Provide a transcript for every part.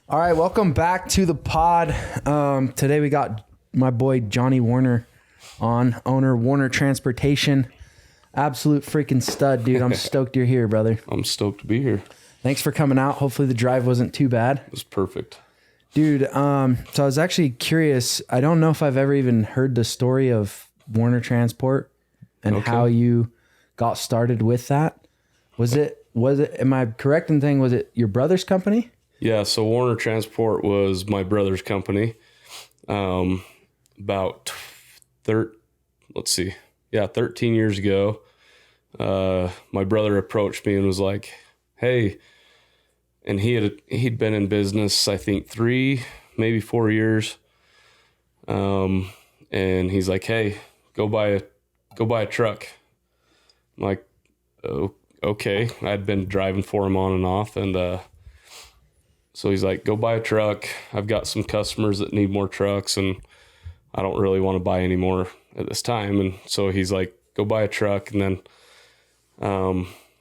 All right, welcome back to the pod. Today we got my boy Jonny Warner on, owner Warner Transportation. Absolute freaking stud, dude. I'm stoked you're here, brother. I'm stoked to be here. Thanks for coming out. Hopefully the drive wasn't too bad. It was perfect. Dude, so I was actually curious. I don't know if I've ever even heard the story of Warner Transport and how you got started with that. Was it, am I correct in saying, was it your brother's company? Yeah, so Warner Transport was my brother's company. About 13 years ago, my brother approached me and was like, "Hey," and he'd been in business, I think 3, maybe 4 years. And he's like, "Hey, go buy a truck." I'm like, "Oh, okay." I'd been driving for him on and off, and so he's like, "Go buy a truck. I've got some customers that need more trucks, and I don't really want to buy any more at this time." And so he's like, "Go buy a truck and then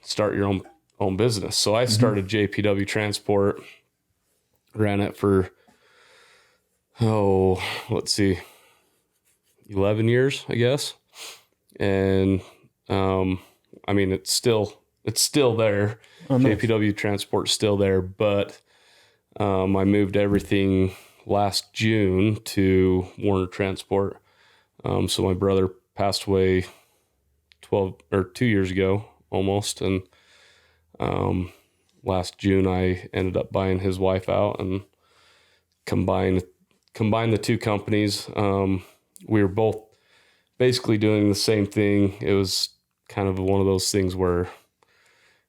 start your own business." So I started JPW Transport, ran it for 11 years, I guess. And I mean, it's still there. Oh, nice. JPW Transport's still there, but I moved everything last June to Warner Transport. So my brother passed away 2 years ago almost. And last June I ended up buying his wife out and combined the two companies. We were both basically doing the same thing. It was kind of one of those things where,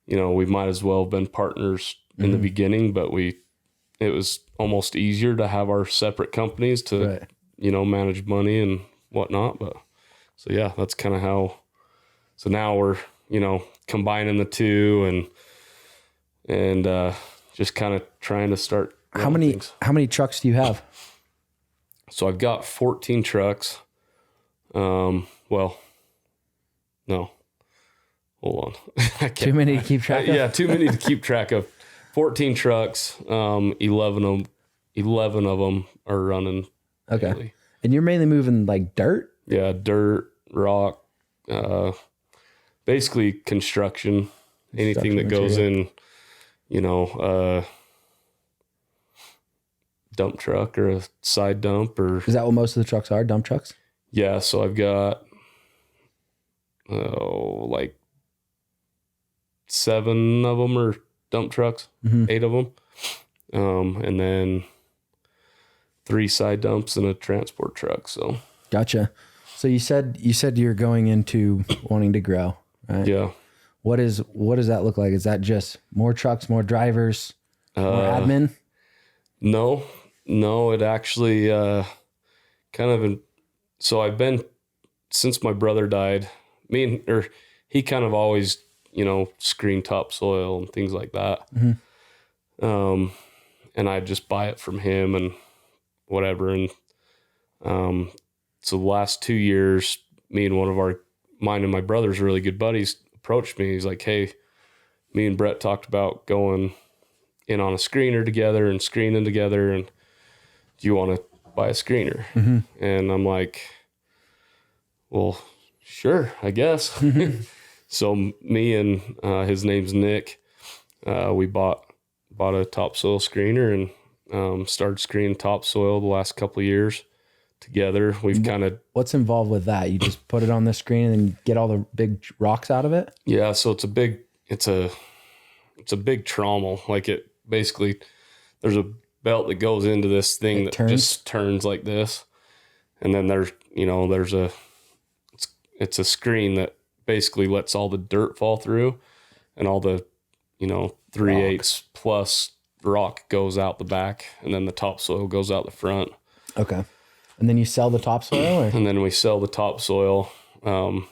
we might as well have been partners in the beginning, but it was almost easier to have our separate companies to, manage money and whatnot. But so, yeah, that's kind of how, so now we're, combining the two and just kind of trying to start. How many trucks do you have? So I've got 14 trucks. No, hold on. Too many to keep track of? Yeah, too many to keep track of. 14 trucks, 11 of them are running. Okay. daily. And you're mainly moving like dirt? Yeah, dirt, rock, basically construction, anything that goes in, dump truck or a side dump or. Is that what most of the trucks are, dump trucks? Yeah, so I've got, like 7 of them are dump trucks, 8 of them. And then 3 side dumps and a transport truck. So Gotcha. So you said you're going into wanting to grow, right? yeah. What does that look like? Is that just more trucks, more drivers, more admin? No, it actually, so I've been, since my brother died, he kind of always, screened topsoil and things like that. And I just buy it from him and whatever. And, so the last 2 years, me and mine and my brother's really good buddies approached me. He's like, "Hey, me and Brett talked about going in on a screener together and screening together. And do you want to buy a screener?" And I'm like, "Well, sure, I guess." So me and his name's Nick, we bought a topsoil screener and started screening topsoil the last couple of years together. We've kind of... What's involved with that? You just put it on the screen and then get all the big rocks out of it? Yeah, so it's a big trommel. Like, it basically, there's a belt that goes into this thing that just turns like this. And then there's it's a screen that basically lets all the dirt fall through and all the, 3/8 plus rock goes out the back, and then the topsoil goes out the front. Okay. And then you sell the topsoil? And then we sell the topsoil. So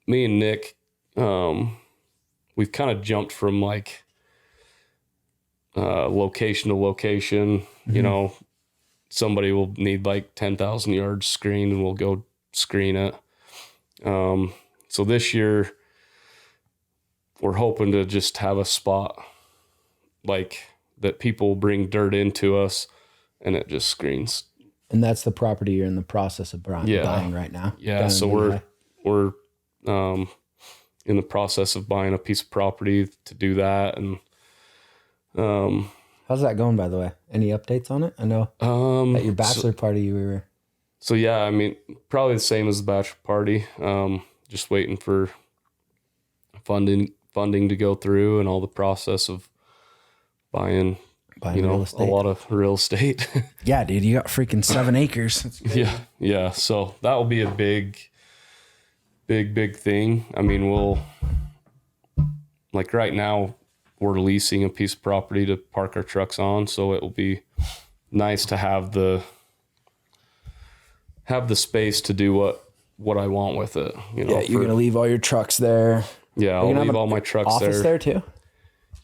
me and Nick, we've kind of jumped from like location to location. Somebody will need like 10,000 yards screened and we'll go screen it. So this year we're hoping to just have a spot like that people bring dirt into us and it just screens. And that's the property you're in the process of buying right now. Yeah. So we're in the process of buying a piece of property to do that. And, how's that going, by the way? Any updates on it? I know at your bachelor party you were. So yeah, I mean, probably the same as the bachelor party. Just waiting for funding to go through and all the process of buying real estate. A lot of real estate. Yeah, dude, you got freaking 7 acres. Yeah. So that will be a big thing. I mean, like right now we're leasing a piece of property to park our trucks on. So it will be nice to have the space to do what I want with it. You know, you're going to leave all your trucks there. Yeah, I'll leave all my trucks office there too.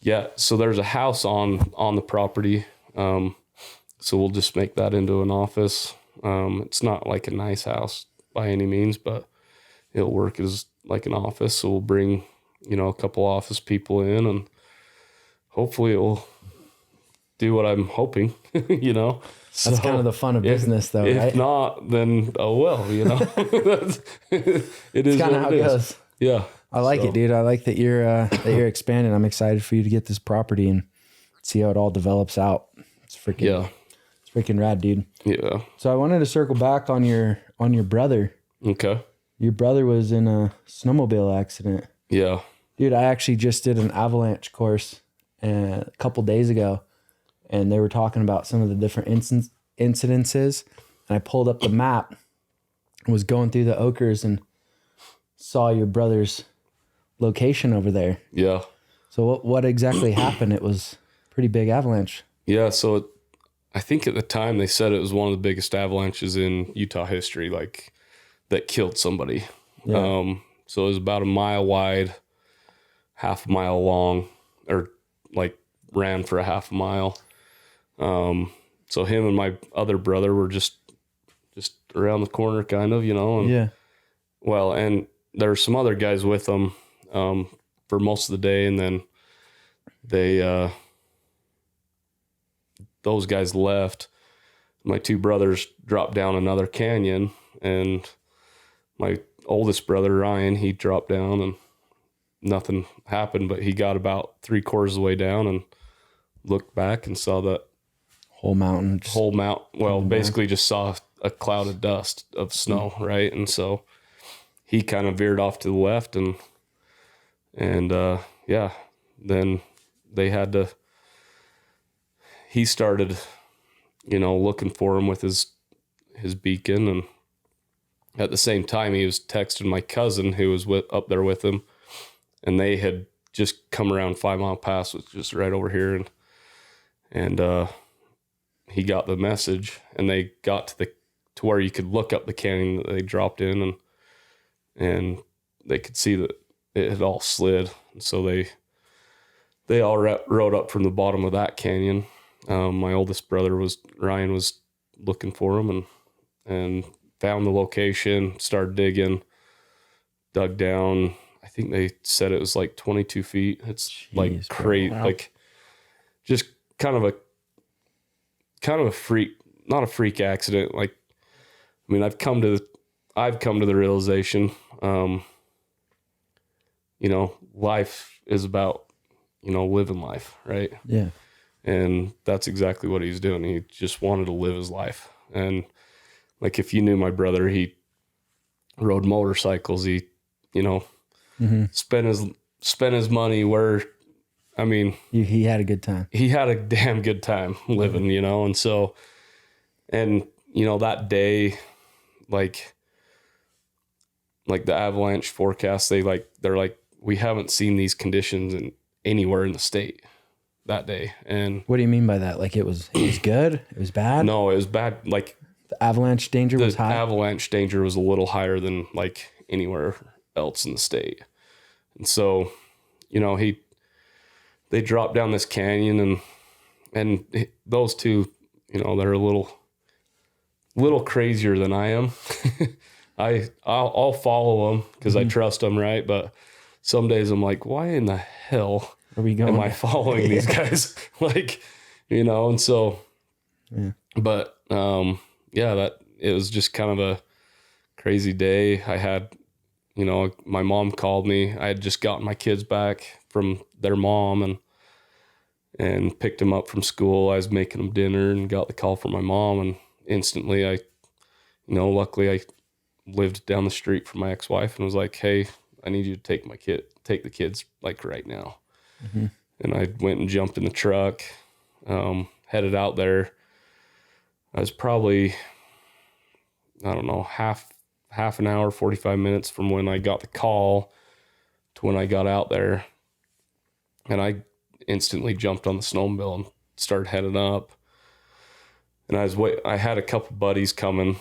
Yeah, so there's a house on the property, so we'll just make that into an office. It's not like a nice house by any means, but it'll work as like an office. So we'll bring, a couple office people in, and hopefully it will do what I'm hoping. That's kind of the fun of business, though, right? If not, then oh well. It is kind of how it goes. Yeah. I like it, dude. I like that you're expanding. I'm excited for you to get this property and see how it all develops out. It's freaking rad, dude. Yeah. So I wanted to circle back on your brother. Okay. Your brother was in a snowmobile accident. Yeah. Dude, I actually just did an avalanche course a couple days ago, and they were talking about some of the different incidences. And I pulled up the map, was going through the Okers, and saw your brother's location over there. Yeah. So what exactly happened? It was a pretty big avalanche. Yeah. So I think at the time they said it was one of the biggest avalanches in Utah history, like that killed somebody. Yeah. So it was about a mile wide, half a mile long, or like ran for a half a mile. So him and my other brother were just around the corner kind of, and yeah. Well, and there were some other guys with them, for most of the day. And then those guys left. My 2 brothers dropped down another canyon, and my oldest brother, Ryan, he dropped down and nothing happened, but he got about 3/4 of the way down and looked back and saw that whole mountain. Well, basically just saw a cloud of dust of snow. Mm-hmm. Right. And so he kind of veered off to the left and then he started, looking for him with his beacon. And at the same time, he was texting my cousin who was up there with him, and they had just come around 5 Mile Pass, which is just right over here. And he got the message, and they got to where you could look up the canyon that they dropped in, and they could see that it had all slid. And so they all rode up from the bottom of that canyon. My oldest brother Ryan was looking for him and found the location, started digging, dug down. I think they said it was like 22 feet. It's like crazy, wow. Like just kind of a freak, not a freak accident. Like, I mean, I've come to the realization, life is about, living life. Right. Yeah. And that's exactly what he's doing. He just wanted to live his life. And like, if you knew my brother, he rode motorcycles. He, mm-hmm. spent his money where, I mean, he had a good time. He had a damn good time living, mm-hmm. And so, that day, like the avalanche forecast, they're like, we haven't seen these conditions anywhere in the state that day. And what do you mean by that? Like it was good? It was bad? No, it was bad. Like the avalanche danger was high. Avalanche danger was a little higher than like anywhere else in the state. And so, they dropped down this canyon and those two, they're a little crazier than I am. I'll follow them because mm-hmm. I trust them. Right. But some days I'm like, why in the hell are we going? Am I following these guys? Like, you know, and so, Yeah. but, that it was just kind of a crazy day. I had, you know, my mom called me. I had just gotten my kids back from their mom and picked them up from school. I was making them dinner and got the call from my mom, and instantly luckily I lived down the street from my ex-wife and was like, hey, I need you to take the kids like right now. Mm-hmm. And I went and jumped in the truck, headed out there. I was probably, I don't know, half an hour, 45 minutes from when I got the call to when I got out there. And I instantly jumped on the snowmobile and started heading up. And I had a couple buddies coming.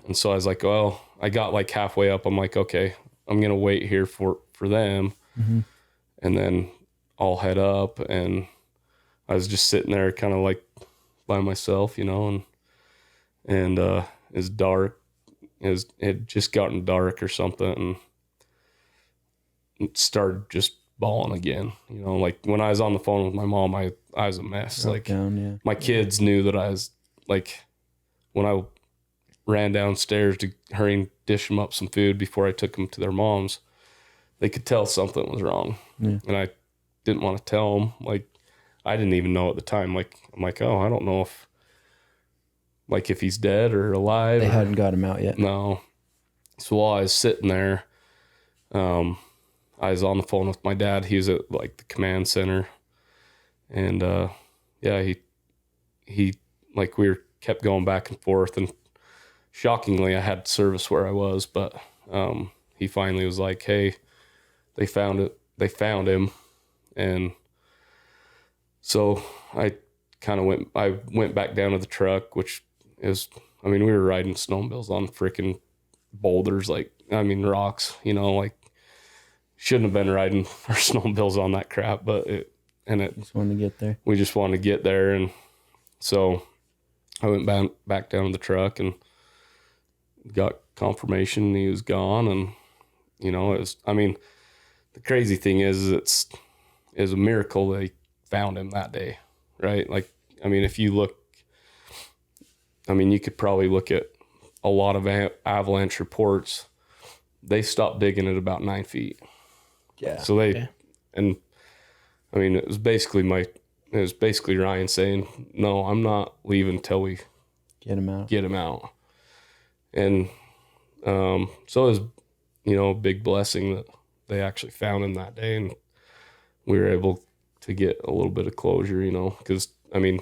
And so I was like, well, I got like halfway up. I'm like, okay, I'm going to wait here for them. Mm-hmm. And then I'll head up. And I was just sitting there kind of like by myself, you know, and it's dark. It had just gotten dark or something, and it started just bawling again. You know, like when I was on the phone with my mom, I was a mess. Broke like down, yeah. My kids knew that I was like, when I ran downstairs to hurry and dish them up some food before I took them to their mom's, they could tell something was wrong. Yeah. And I didn't want to tell them. Like, I didn't even know at the time. Like, I'm like, oh, I don't know if he's dead or alive. They hadn't got him out yet. No. So while I was sitting there, I was on the phone with my dad. He was at like the command center, and he like we kept going back and forth. And shockingly, I had service where I was, but he finally was like, "Hey, they found it. They found him," and so I went back down to the truck, which is, I mean, we were riding snowmobiles on freaking boulders, rocks, you know, like shouldn't have been riding our snowmobiles on that crap, but Just wanted to get there. We just wanted to get there. And so I went back down to the truck and got confirmation he was gone. And, you know, the crazy thing is it's a miracle they found him that day, right? Like, I mean, if you look, you could probably look at a lot of avalanche reports. They stopped digging at about 9 feet. Yeah. So and I mean, it was basically Ryan saying, no, I'm not leaving till we get him out. And so it was, you know, a big blessing that they actually found him that day, and we were able to get a little bit of closure, you know, because I mean,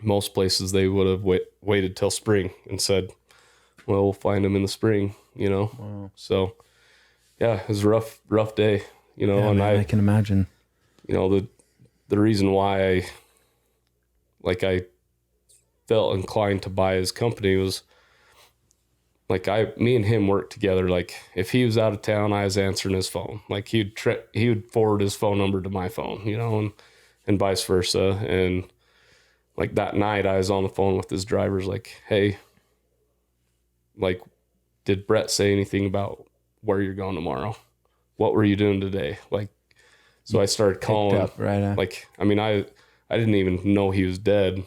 most places they would have waited till spring and said, well, we'll find him in the spring, you know. Wow. So yeah, it was a rough day, you know. Yeah, and man, I can imagine. You know, the reason why I felt inclined to buy his company was like me and him worked together. Like if he was out of town, I was answering his phone. Like he would forward his phone number to my phone, you know, and vice versa. And like that night I was on the phone with his drivers like, hey, like, did Brett say anything about where you're going tomorrow? What were you doing today? Like, so I started calling up right after. Like, I mean, I didn't even know he was dead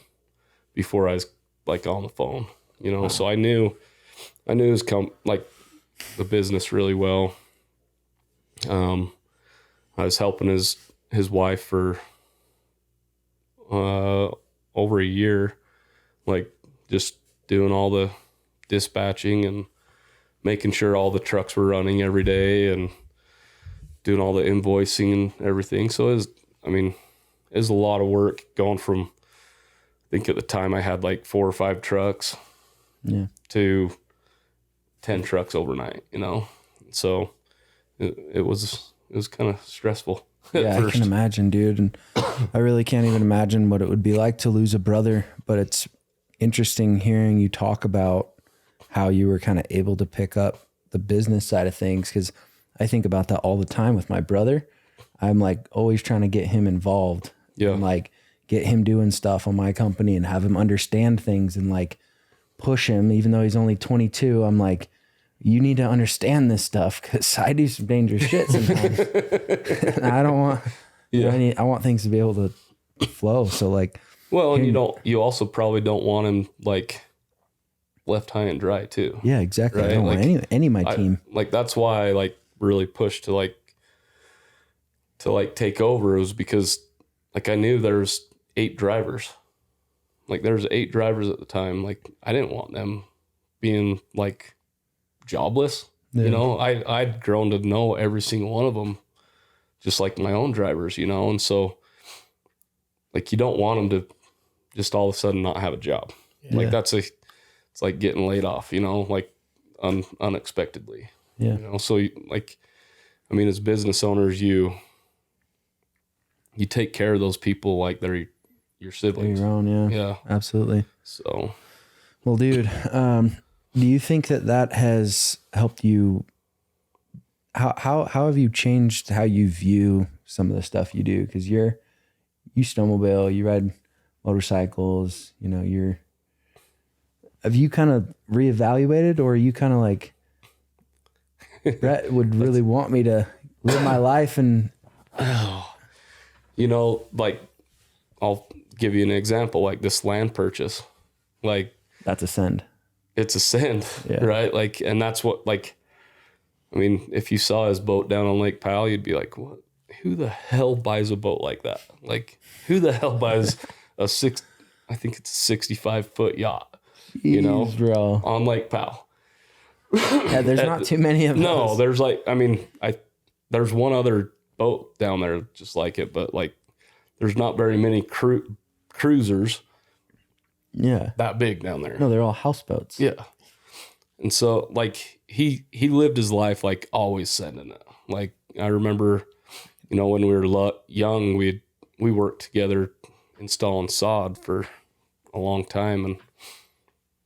before I was like on the phone, you know? Wow. So I knew his the business really well. I was helping his wife for over a year, like just doing all the dispatching and making sure all the trucks were running every day and doing all the invoicing and everything. So it was a lot of work going from, I think at the time I had like 4 or 5 trucks to 10 trucks overnight, you know? So it was kind of stressful. Yeah, I can imagine, dude. And I really can't even imagine what it would be like to lose a brother, but it's interesting hearing you talk about how you were kind of able to pick up the business side of things. Cause I think about that all the time with my brother. I'm like always trying to get him involved and like get him doing stuff on my company and have him understand things and like push him, even though he's only 22. I'm like, you need to understand this stuff because I do some dangerous shit sometimes. And I don't want, I want things to be able to flow. So like, Well, and you also probably don't want him like left high and dry too. Yeah, exactly. Right? I don't want any of my team. Like that's why I like really pushed to take over, was because like I knew there's 8 drivers. Like there's 8 drivers at the time. Like I didn't want them being like jobless. Yeah. You know, I'd grown to know every single one of them, just like my own drivers, you know? And so like, you don't want them to just all of a sudden not have a job. Yeah. Like it's like getting laid off, you know, like unexpectedly, yeah. You know? So like, I mean, as business owners, you take care of those people like they're your siblings. They're your own, yeah. Yeah. Absolutely. So. Well, dude, do you think that has helped you? How have you changed how you view some of the stuff you do? Because you snowmobile, you ride motorcycles, you know, have you kind of reevaluated, or are you kind of like, Brett would really want me to live my life and... You know, like, I'll give you an example, like this land purchase, like... That's a send. It's a send, yeah. Right? Like, and that's what, like, I mean, if you saw his boat down on Lake Powell, you'd be like, what? Who the hell buys a boat like that? Like, who the hell buys I think it's a 65-foot yacht, you know, bro, on Lake Powell? Yeah, there's not too many of those. No, there's like, I mean, there's one other boat down there just like it, but like, there's not very many cruisers. Yeah. That big down there. No, they're all houseboats. Yeah. And so like he lived his life like always sending it. Like I remember, you know, when we were young, we worked together installing sod for a long time,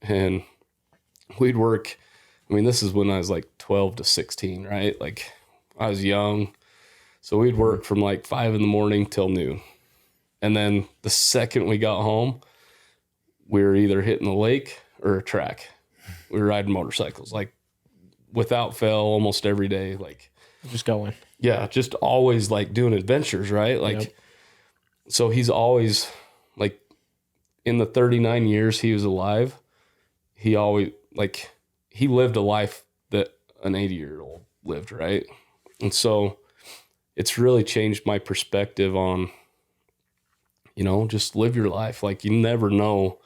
and we'd work. I mean, this is when I was like 12 to 16, right? Like I was young. So we'd work from like 5 a.m. till noon. And then the second we got home, we were either hitting the lake or a track. We were riding motorcycles, like without fail, almost every day. Like just going. Yeah, just always like doing adventures, right? Like, yep. So he's always like, in the 39 years he was alive, he always like, he lived a life that an 80-year-old lived, right? And so it's really changed my perspective on, you know, just live your life. Like you never know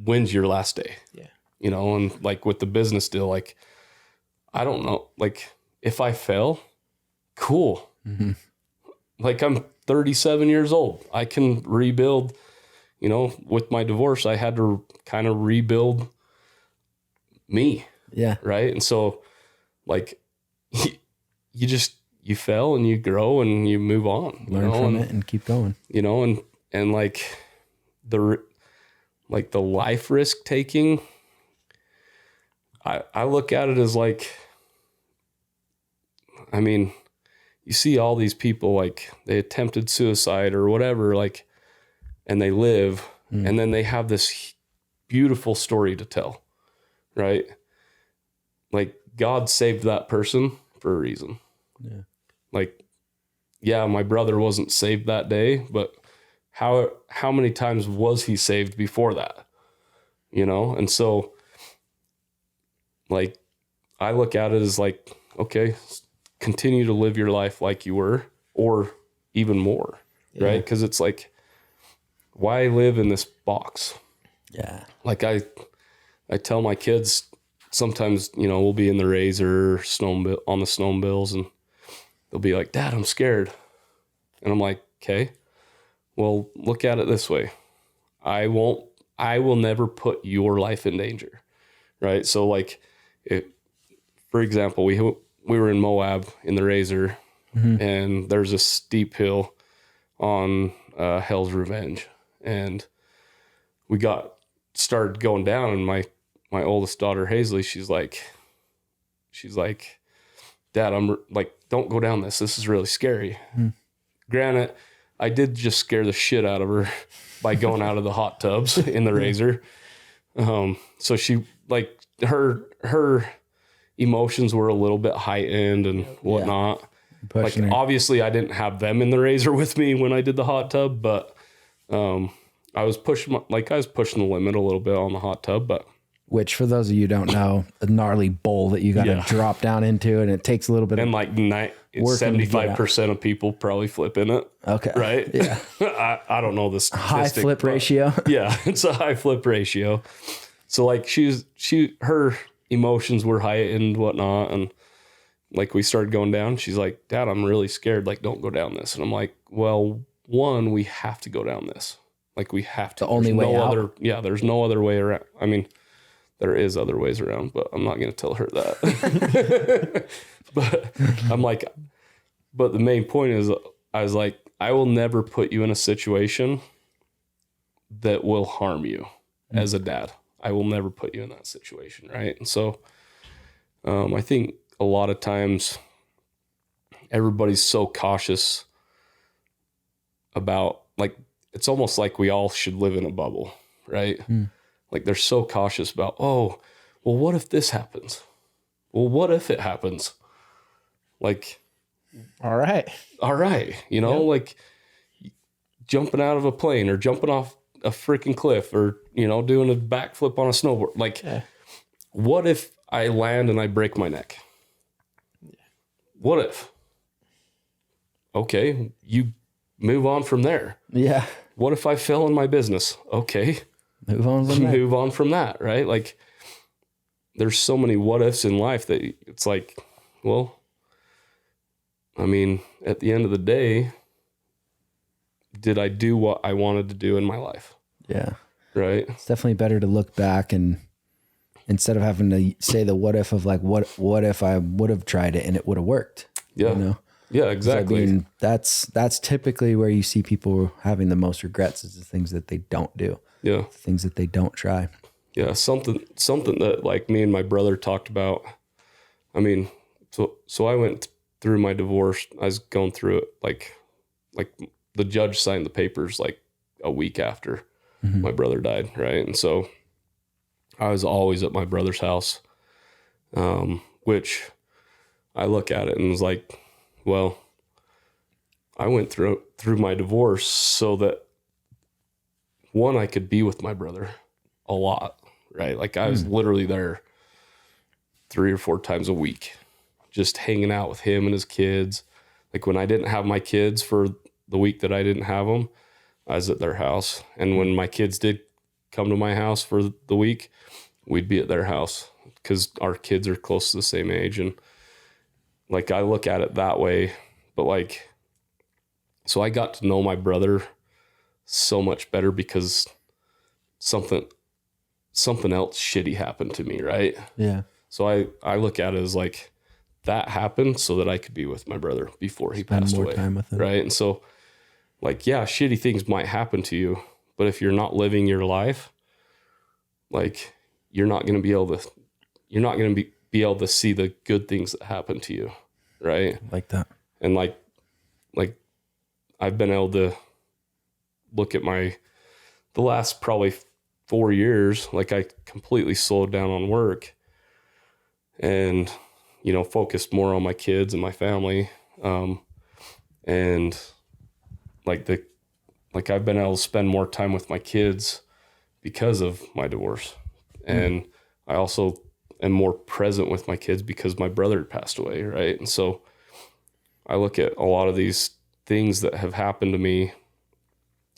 when's your last day. Yeah. You know, and like with the business deal, like, I don't know, like if I fail, cool. Mm-hmm. Like I'm 37 years old. I can rebuild, you know, with my divorce, I had to kind of rebuild me. Yeah. Right. And so like you fail and you grow and you move on, learn from it and keep going, you know, and like the life risk taking, I look at it as like, I mean, you see all these people, like they attempted suicide or whatever, like, and they live and then they have this beautiful story to tell, right? Like God saved that person for a reason. Yeah. Like, yeah, my brother wasn't saved that day, but how many times was he saved before that? You know? And so like, I look at it as like, okay, continue to live your life like you were, or even more, yeah. Right? Because it's like, why live in this box? Yeah. Like I tell my kids sometimes, you know, we'll be in the Razor on the snowmobiles and they'll be like, Dad, I'm scared. And I'm like, okay, well, look at it this way. I will never put your life in danger. Right. So like, for example, we were in Moab in the Razor, mm-hmm. and there's a steep hill on Hell's Revenge. And we started going down, and my oldest daughter, Hazley, she's like, Dad, I'm like, don't go down this. This is really scary. Mm. Granted, I did just scare the shit out of her by going out of the hot tubs in the Razor. So she like her emotions were a little bit heightened and whatnot. Yeah. Like obviously I didn't have them in the Razor with me when I did the hot tub, but I was pushing the limit a little bit on the hot tub, but which for those of you who don't know, a gnarly bowl that you got to drop down into, and it takes a little bit and of like 75% of people probably flip in it. Okay. Right. Yeah. I don't know the statistic. High flip ratio. Yeah. It's a high flip ratio. So like her emotions were heightened and whatnot. And like we started going down, she's like, Dad, I'm really scared. Like, don't go down this. And I'm like, well, one, we have to go down this. Like we have to. The only way out. There's no other way around. I mean, there is other ways around, but I'm not going to tell her that. But I'm like, but the main point is, I was like, I will never put you in a situation that will harm you as a dad. I will never put you in that situation. Right. And so I think a lot of times everybody's so cautious about, like, it's almost like we all should live in a bubble. Right. Like they're so cautious about, oh, well, what if this happens? Well, what if it happens? Like, all right. You know, like jumping out of a plane or jumping off a freaking cliff or, you know, doing a backflip on a snowboard. Like, what if I land and I break my neck? What if? Okay, you move on from there. Yeah. What if I fail in my business? Okay. Move on from that, right? Like, there's so many what ifs in life that it's like, well, I mean, at the end of the day, did I do what I wanted to do in my life? Yeah. Right. It's definitely better to look back and instead of having to say the what if of like, what if I would have tried it and it would have worked? Yeah. You know? Yeah, exactly. I mean, that's typically where you see people having the most regrets is the things that they don't do. Yeah. The things that they don't try. Yeah. Something that like me and my brother talked about. I mean, so I went through my divorce. I was going through it like the judge signed the papers like a week after my brother died. Right. And so I was always at my brother's house, which I look at it and was like, well, I went through my divorce so that one, I could be with my brother a lot, right? Like I was literally there 3 or 4 times a week, just hanging out with him and his kids. Like when I didn't have my kids for the week that I didn't have them, I was at their house. And when my kids did come to my house for the week, we'd be at their house because our kids are close to the same age. And like, I look at it that way, but like, so I got to know my brother so much better because something else shitty happened to me. Right. Yeah. So I look at it as like that happened so that I could be with my brother before he passed away. Time with him. Right. And so like, yeah, shitty things might happen to you, but if you're not living your life, like you're not going to be able to see the good things that happen to you. Right. Like that. And like I've been able to look at the last probably 4 years, like I completely slowed down on work and, you know, focused more on my kids and my family. And like I've been able to spend more time with my kids because of my divorce. And I also am more present with my kids because my brother passed away. Right. And so I look at a lot of these things that have happened to me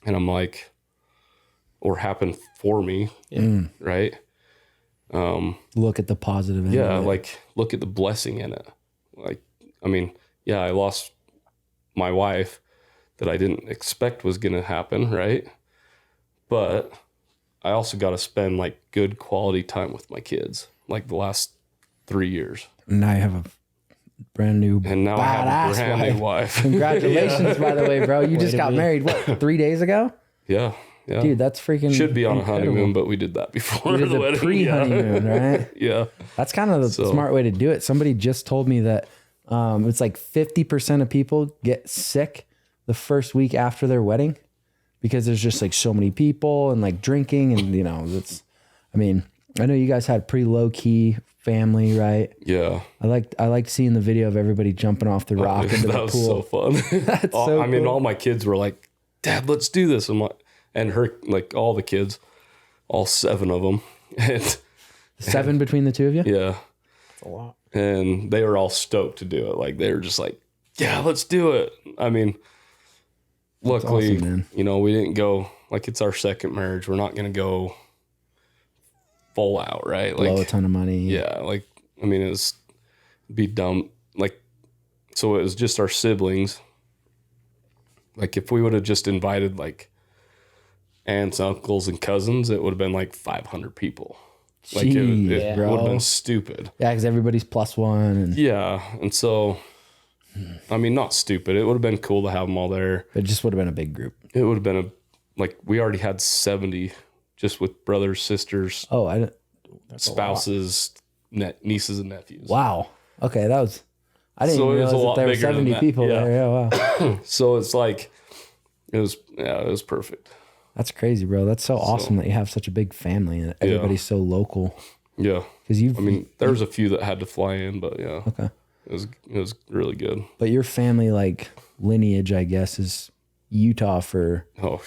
and I'm like, or happened for me. Right. Look at the positive end. Yeah. Like look at the blessing in it. Like, I mean, yeah, I lost my wife that I didn't expect was going to happen. Right. But I also got to spend like good quality time with my kids, like the last 3 years. And now I have a brand new, and now I have a brand new wife. Congratulations, by the way, bro. You just got married, what, 3 days ago? Yeah. Yeah. Dude, that's freaking should be on incredible. A honeymoon, but we did that before. We did the pre-honeymoon, right? Yeah. That's kind of the smart way to do it. Somebody just told me that it's like 50% of people get sick the first week after their wedding because there's just like so many people and like drinking and, you know, I know you guys had pretty low key family, right? Yeah. I liked seeing the video of everybody jumping off the rock into the pool. That was so fun. That's so I mean, all my kids were like, Dad, let's do this. I'm like, and her, like all the kids, all 7 of them. And 7 between the two of you? yeah. That's a lot. And they were all stoked to do it. Like they were just like, yeah, let's do it. I mean, luckily, awesome, man. We didn't go, like it's our second marriage. We're not going to go full out, right? Like Blow a ton of money. yeah. Like, I mean, it'd be dumb. Like, so it was just our siblings. Like if we would have just invited like aunts, uncles, and cousins, it would have been like 500 people. Like it Jeez, would have been stupid. Yeah, because everybody's +1. And Yeah. And so, I mean, not stupid. It would have been cool to have them all there. it just would have been a big group. It would have been like we already had 70 just with brothers, sisters, Oh, I didn't. spouses, nieces, and nephews. Wow. Okay, I didn't So even it was realize a that lot there were bigger than 70 that. people Yeah. there. Yeah, wow. So it's like, it was perfect. That's crazy, bro. That's so awesome that you have such a big family and everybody's so local. Yeah. Because I mean, there was a few that had to fly in, but yeah. Okay. It was really good. But your family, like, lineage, I guess, is Utah for Oh,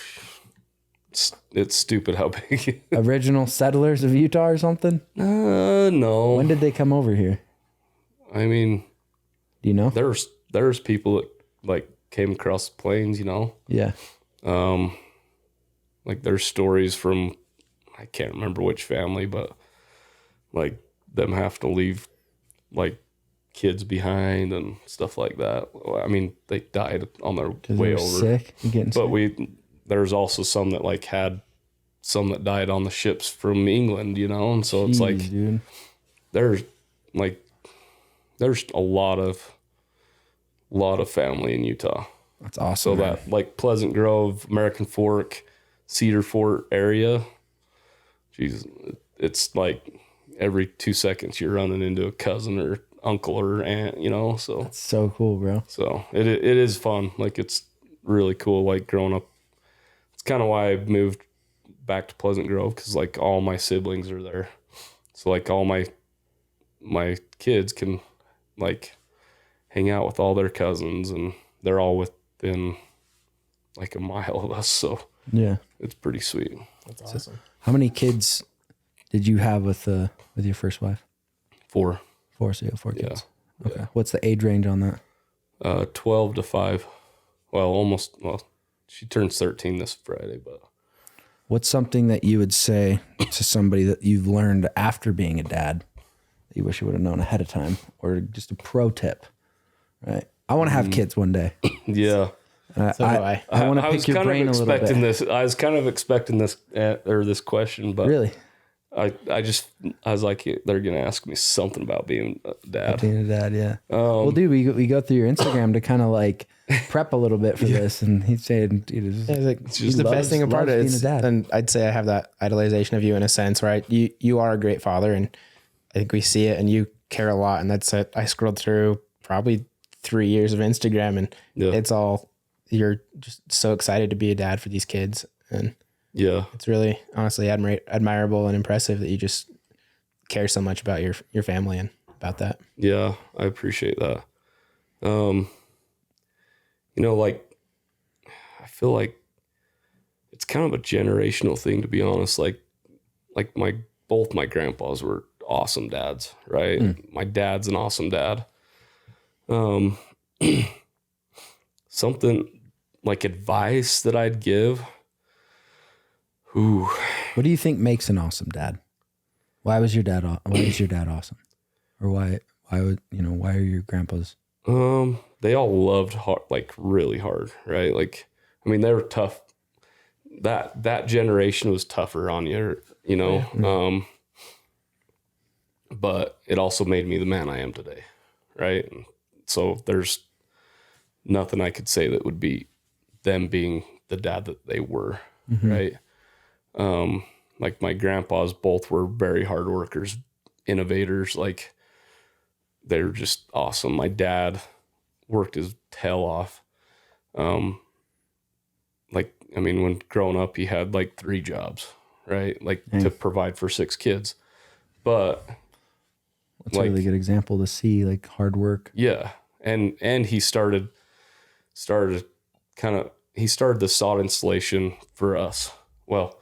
it's stupid how big. original settlers of Utah or something? No. When did they come over here? I mean, Do you know? there's people that like came across the plains, Yeah. Like there's stories from, I can't remember which family, but like them have to leave like kids behind and stuff like that. I mean, they died on their way over. Sick. You're getting But sick. there's also some that like had some that died on the ships from England, and so it's like, Jeez, dude. there's a lot of family in Utah. That's awesome. So man. that like Pleasant Grove, American Fork, Cedar Fort area, geez, it's like every 2 seconds you're running into a cousin or uncle or aunt, so That's so cool, bro. so it is fun. Like it's really cool. Like growing up, it's kind of why I moved back to Pleasant Grove, because like all my siblings are there. So like all my kids can like hang out with all their cousins, and they're all within like a mile of us. So Yeah. it's pretty sweet. That's awesome. How many kids did you have with your first wife? 4. 4, so you have 4 kids. Yeah. Okay. What's the age range on that? 12 to 5. Well, she turns 13 this Friday, but What's something that you would say to somebody that you've learned after being a dad that you wish you would have known ahead of time, or just a pro tip, right? I want to have kids one day. yeah. So do I. I want to I was pick your kind brain a of little expecting bit. this. I was kind of expecting this this question, but Really? I was like, they're gonna ask me something about being a dad. Being a dad, yeah. Well, dude, we go through your Instagram to kind of like prep a little bit for this, and he's saying, dude, Yeah, it's like, he the best thing about it being is, a dad. and I'd say I have that idolization of you in a sense, right? You are a great father, and I think we see it, and you care a lot, and that's it. I scrolled through probably 3 years of Instagram, and Yeah. it's all, you're just so excited to be a dad for these kids, and Yeah, it's really honestly admirable and impressive that you just care so much about your family and about that. yeah, I appreciate that. Like I feel like it's kind of a generational thing, to be honest. Like both my grandpas were awesome dads, right? My dad's an awesome dad. Something like advice that I'd give. Ooh, What do you think makes an awesome dad? Why is your dad awesome? Or why are your grandpas? they all loved hard, like really hard, right? Like, I mean, they were tough. That generation was tougher on you, but it also made me the man I am today, right? And so there's nothing I could say that would be them being the dad that they were, right? Like my grandpas both were very hard workers, innovators. Like they were just awesome. My dad worked his tail off. When growing up, he had like 3 jobs, right? Like to provide for 6 kids. But That's a really good example to see, like hard work. yeah. And he started kind of he started the sod installation for us. Well,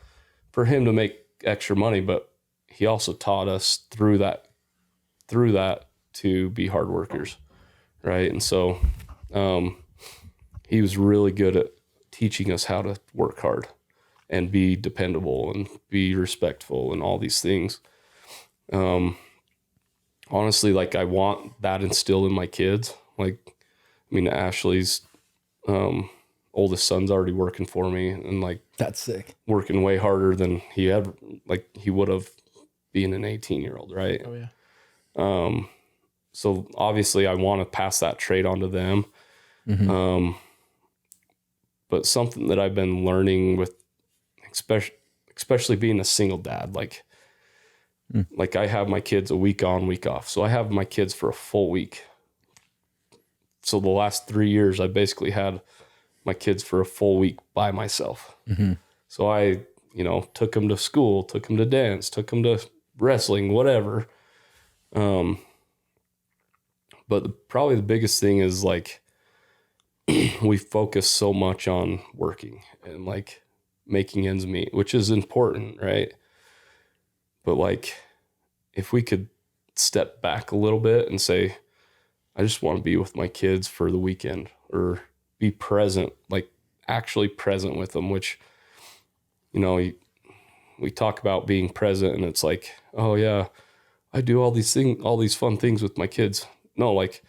for him to make extra money, but he also taught us through that to be hard workers. Right. And so, he was really good at teaching us how to work hard and be dependable and be respectful and all these things. Honestly, like I want that instilled in my kids. Like, I mean, Ashley's, oldest son's already working for me and like That's sick. working way harder than he would have being an 18-year-old. Right. Oh yeah. So obviously I want to pass that trait on to them. But something that I've been learning with, especially being a single dad, like I have my kids a week on, week off. So I have my kids for a full week. So the last 3 years, I basically had my kids for a full week by myself. So I, took them to school, took them to dance, took them to wrestling, whatever. But probably the biggest thing is like, we focus so much on working and like making ends meet, which is important, right? But like, if we could step back a little bit and say, I just want to be with my kids for the weekend or be present, like actually present with them, which, we talk about being present and it's like, oh yeah, I do all these fun things with my kids. No, like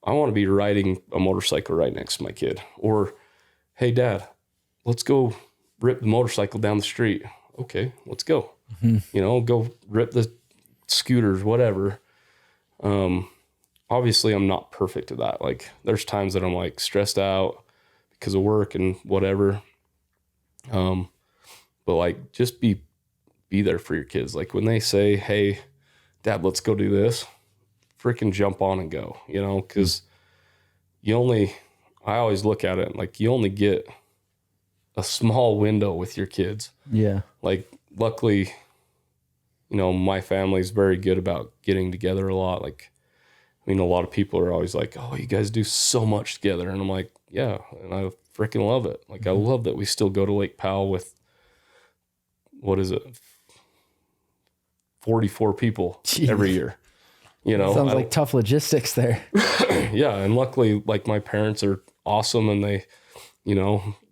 I want to be riding a motorcycle right next to my kid, or, hey dad, let's go rip the motorcycle down the street. Okay, let's go. Go rip the scooters, whatever. Obviously I'm not perfect at that. Like there's times that I'm like stressed out because of work and whatever. But like just be there for your kids. Like when they say, hey dad, let's go do this, freaking jump on and go, cause I always look at it like you only get a small window with your kids. Yeah. Like luckily, my family's very good about getting together a lot. Like, a lot of people are always like, oh, you guys do so much together. And I'm like, yeah. And I freaking love it. Like, I love that we still go to Lake Powell with, 44 people every year. Sounds like tough logistics there. Yeah. And luckily, like my parents are awesome and they,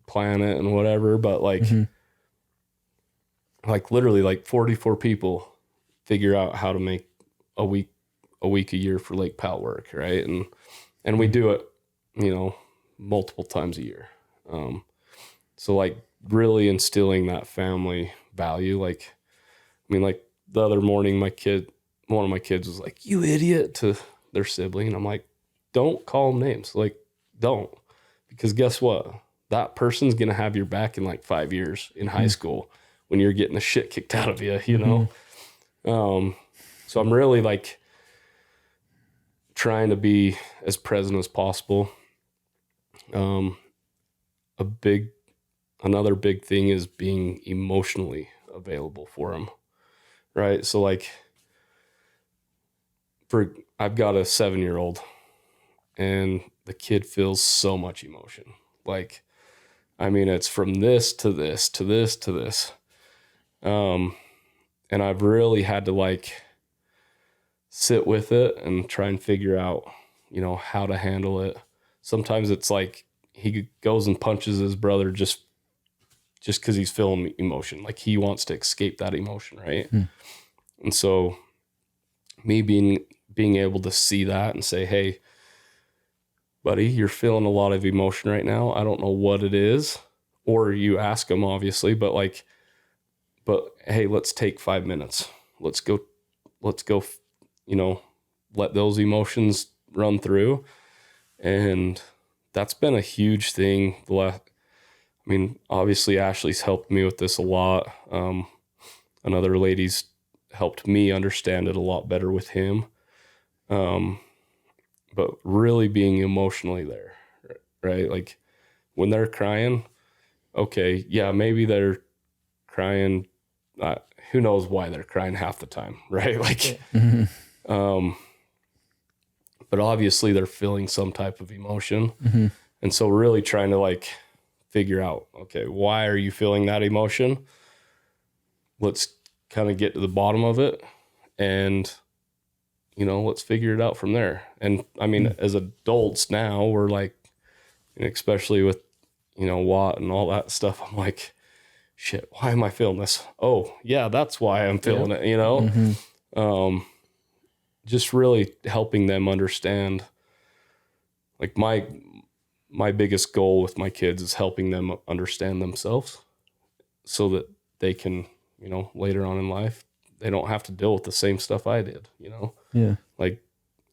plan it and whatever. But like, like literally like 44 people figure out how to make a week a year for Lake Powell work. Right. And we do it, multiple times a year. So like really instilling that family value. Like, like the other morning, one of my kids was like, you idiot, to their sibling. And I'm like, don't call them names. Like, don't, because guess what? That person's going to have your back in like 5 years in high school when you're getting the shit kicked out of you, So I'm really like trying to be as present as possible. Another big thing is being emotionally available for them. Right. So like I've got a 7-year-old and the kid feels so much emotion. Like, it's from this to this, to this, to this. And I've really had to like sit with it and try and figure out, how to handle it. Sometimes it's like he goes and punches his brother just because he's feeling emotion. Like he wants to escape that emotion. Right. And so me being able to see that and say, hey, buddy, you're feeling a lot of emotion right now. I don't know what it is. Or you ask them, obviously, but hey, let's take 5 minutes. Let's go, let those emotions run through. And that's been a huge thing. Obviously Ashley's helped me with this a lot. Another lady's helped me understand it a lot better with him. But really being emotionally there, right? Like when they're crying, okay, yeah, maybe they're crying. Who knows why they're crying half the time, right? Like, but obviously they're feeling some type of emotion. And so really trying to like figure out, okay, why are you feeling that emotion? Let's kind of get to the bottom of it, and, you know, let's figure it out from there. And I mean, as adults now, we're like, especially with, you know, Watt and all that stuff, I'm like, shit, why am I feeling this? Oh yeah, that's why I'm feeling it, you know? Just really helping them understand. Like my biggest goal with my kids is helping them understand themselves so that they can, you know, later on in life, they don't have to deal with the same stuff I did, you know? Yeah. Like,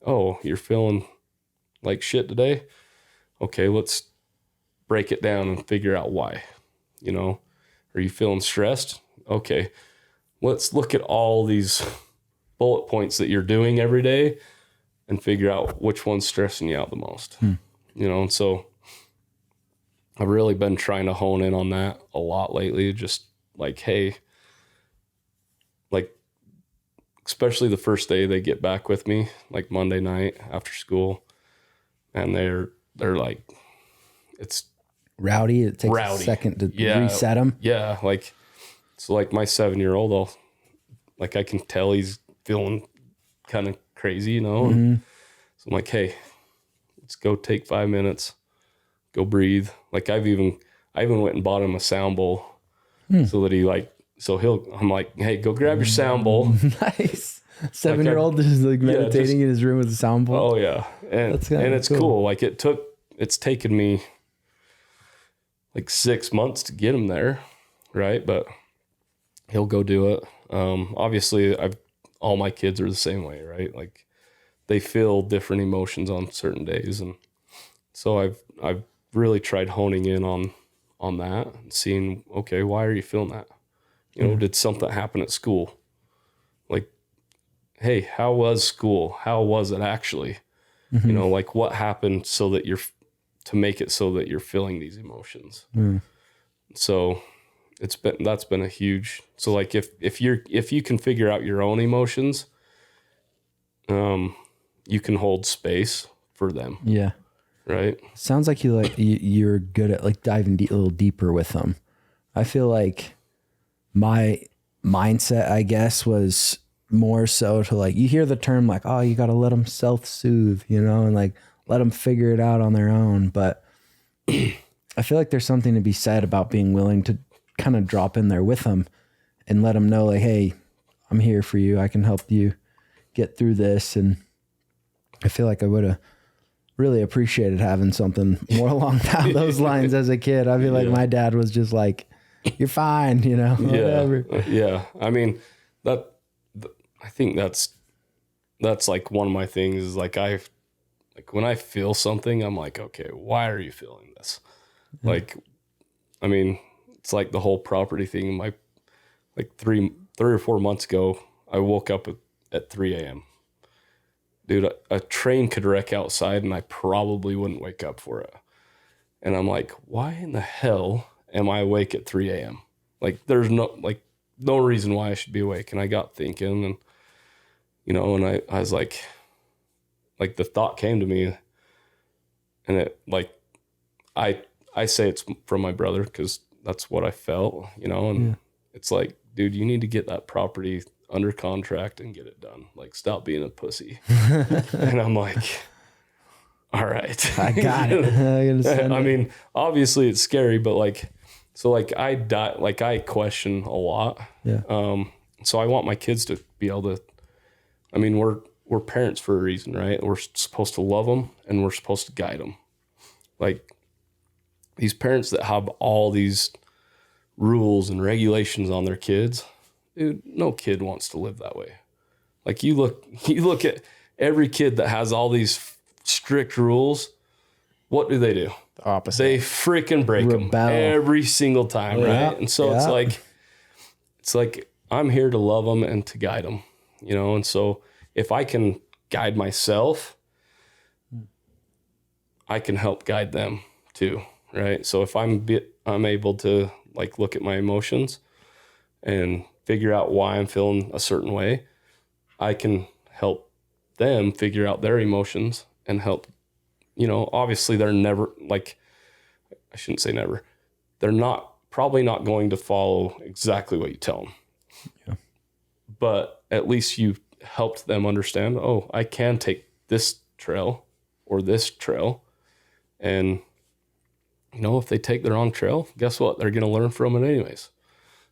oh, you're feeling like shit today? Okay, let's break it down and figure out why, you know? Are you feeling stressed? Okay, let's look at all these bullet points that you're doing every day and figure out which one's stressing you out the most, you know? And so I've really been trying to hone in on that a lot lately. Just like, hey, like, especially the first day they get back with me, like Monday night after school, and they're like, it's Rowdy. It takes rowdy. a second to reset them. Yeah. Like, so like my 7-year-old, I can tell he's feeling kind of crazy, you know? And so I'm like, hey, let's go take 5 minutes, go breathe. Like I even went and bought him a sound bowl so that I'm like, hey, go grab your sound bowl. Nice. 7-year-old is like meditating in his room with a sound bowl. Oh yeah. And it's cool. Like it's taken me like 6 months to get him there. Right. But he'll go do it. Obviously all my kids are the same way, right? Like they feel different emotions on certain days. And so I've really tried honing in on that and seeing, okay, why are you feeling that? You know, did something happen at school? Like, hey, how was school? How was it actually? You know, like what happened to make it so that you're feeling these emotions. So that's been a huge, so like if you can figure out your own emotions, you can hold space for them. Yeah. Right. Sounds like you're good at like diving a little deeper with them. I feel like my mindset, I guess, was more so to like, you hear the term like, oh, you got to let them self-soothe, you know, and like let them figure it out on their own. But I feel like there's something to be said about being willing to kind of drop in there with them and let them know like, hey, I'm here for you. I can help you get through this. And I feel like I would have really appreciated having something more along those lines as a kid. I feel like my dad was just like, you're fine, you know, whatever. Yeah. I mean, I think that's like one of my things is like when I feel something, I'm like, okay, why are you feeling this? Like, I mean, it's like the whole property thing. Like 3 or 4 months ago, I woke up at 3 a.m. Dude, a train could wreck outside and I probably wouldn't wake up for it. And I'm like, why in the hell am I awake at 3 a.m.? Like, there's no reason why I should be awake. And I got thinking and, you know, and I was like the thought came to me and it like, I say it's from my brother because that's what I felt, you know, and it's like, dude, you need to get that property under contract and get it done. Like, stop being a pussy. And I'm like, all right. I got it. I mean, obviously it's scary, but like, so like I question a lot. Yeah. So I want my kids to be able to, I mean, we're parents for a reason, right? We're supposed to love them and we're supposed to guide them. Like these parents that have all these rules and regulations on their kids, dude, no kid wants to live that way. Like you look at every kid that has all these strict rules. What do? The opposite. They freaking break them every single time, right? And so it's like I'm here to love them and to guide them, you know. And so if I can guide myself, I can help guide them too, right? So if I'm able to like look at my emotions and figure out why I'm feeling a certain way, I can help them figure out their emotions and help, you know, obviously they're never like, I shouldn't say never. they're probably not going to follow exactly what you tell them. Yeah. But at least you helped them understand, oh, I can take this trail or this trail. And, you know, if they take the wrong trail, guess what? They're going to learn from it anyways.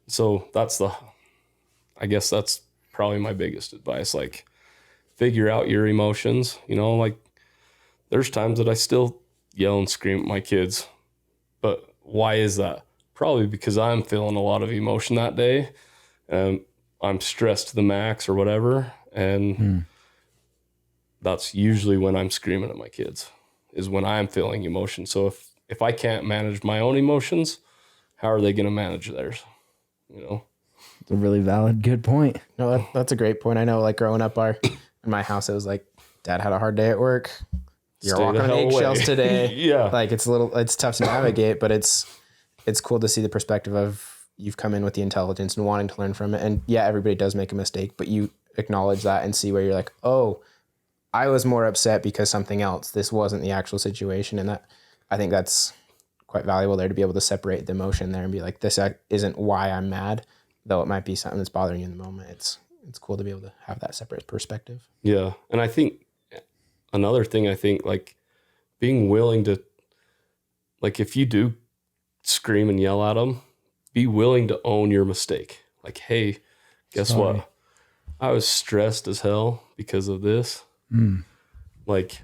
So I guess that's probably my biggest advice. Like, figure out your emotions. You know, like, there's times that I still yell and scream at my kids. But why is that? Probably because I'm feeling a lot of emotion that day. I'm stressed to the max or whatever. And that's usually when I'm screaming at my kids, is when I'm feeling emotion. So if I can't manage my own emotions, how are they going to manage theirs? You know? It's a really valid, good point. No, that's a great point. I know, like, growing up in my house, it was like, Dad had a hard day at work. You're walking on eggshells today. Yeah. Like, it's tough to navigate, but it's cool to see the perspective of you've come in with the intelligence and wanting to learn from it. And yeah, everybody does make a mistake, but you acknowledge that and see where you're like, oh, I was more upset because something else. This wasn't the actual situation. And that, I think that's quite valuable there, to be able to separate the emotion there and be like, this isn't why I'm mad, though it might be something that's bothering you in the moment. It's cool to be able to have that separate perspective. Yeah. And I think another thing, like, being willing to, like, if you do scream and yell at them, be willing to own your mistake. Like, hey, guess what? I was stressed as hell because of this. Like,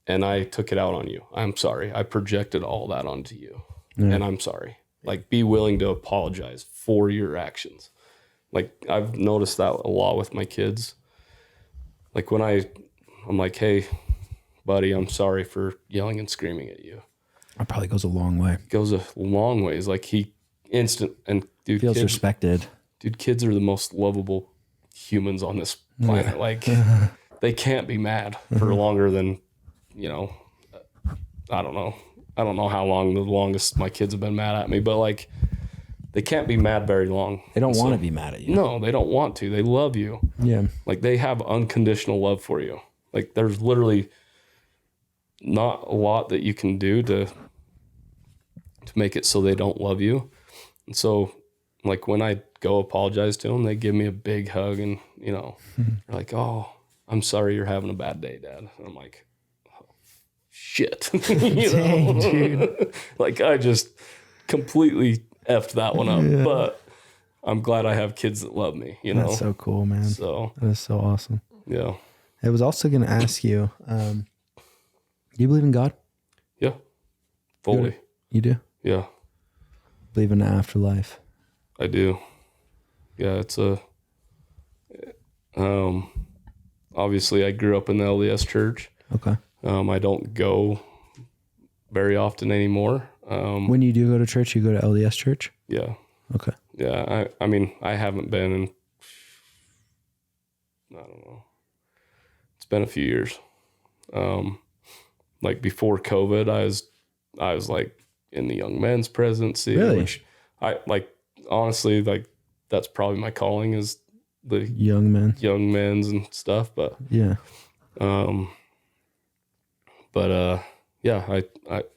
and I took it out on you. I'm sorry. I projected all that onto you. And I'm sorry. Like, be willing to apologize for your actions. Like, I've noticed that a lot with my kids. Like, when I'm like, hey, buddy, I'm sorry for yelling and screaming at you. That probably goes a long way. Goes a long ways. Like, and dude, Feels kids, respected. Dude, kids are the most lovable humans on this planet. Like, they can't be mad for longer than, you know, I don't know. I don't know how long the longest my kids have been mad at me, but, like, they can't be mad very long. They don't want to be mad at you. No, they don't want to. They love you. Yeah. Like, they have unconditional love for you. Like, there's literally not a lot that you can do to make it so they don't love you. And so, like, when I go apologize to them, they give me a big hug and, you know, they're like, oh, I'm sorry you're having a bad day, Dad. And I'm like, oh, shit. Dang, dude. Like, I just completely effed that one up. But I'm glad I have kids that love me, you know? That's so cool, man. So that is so awesome. Yeah. I was also going to ask you, do you believe in God? Yeah. Fully. You do? Yeah. Believe in the afterlife? I do. Yeah, it's obviously I grew up in the LDS church. Okay. I don't go very often anymore. When you do go to church, you go to LDS church? Yeah. Okay. Yeah. I mean, I haven't been in, I don't know. It's been a few years. Like, before COVID, I was like in the young men's presidency. Really? Which I like, honestly, like, that's probably my calling, is the young men's and stuff. But yeah. Yeah, I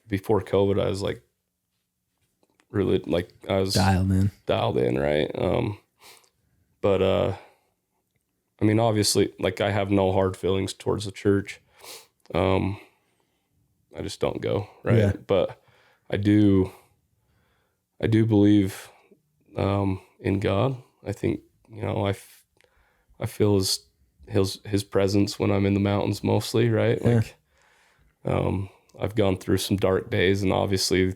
before COVID, I was like really, like, I was dialed in, right? I mean, obviously, like, I have no hard feelings towards the church. I just don't go, right? Yeah. But I do believe in God. I think, you know, I feel his presence when I'm in the mountains mostly, right? Yeah. Like, I've gone through some dark days, and obviously,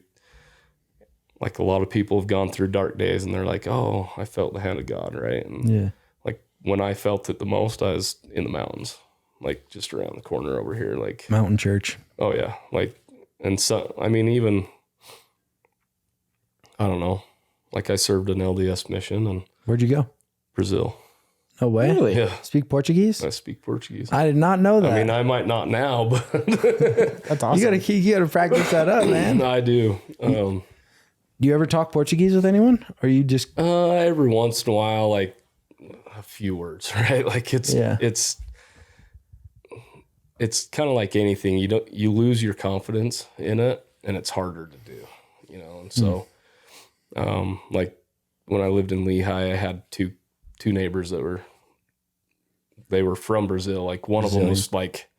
like, a lot of people have gone through dark days and they're like, oh, I felt the hand of God, right? And Yeah. like, when I felt it the most, I was in the mountains, like, just around the corner over here, like Mountain Church. Oh yeah. Like, and so, I mean, even, I don't know, like, I served an LDS mission in Where'd you go? Brazil. No way. Really? Yeah. Speak Portuguese? I speak Portuguese. I did not know that. I mean, I might not now, but That's awesome. You gotta practice that up, man. I do. Do you ever talk Portuguese with anyone, or you just? Every once in a while, like, a few words, right? Like, it's kind of like anything. You lose your confidence in it, and it's harder to do. you know? And so, like when I lived in Lehigh, I had two neighbors that they were from Brazil. Like one of them was like,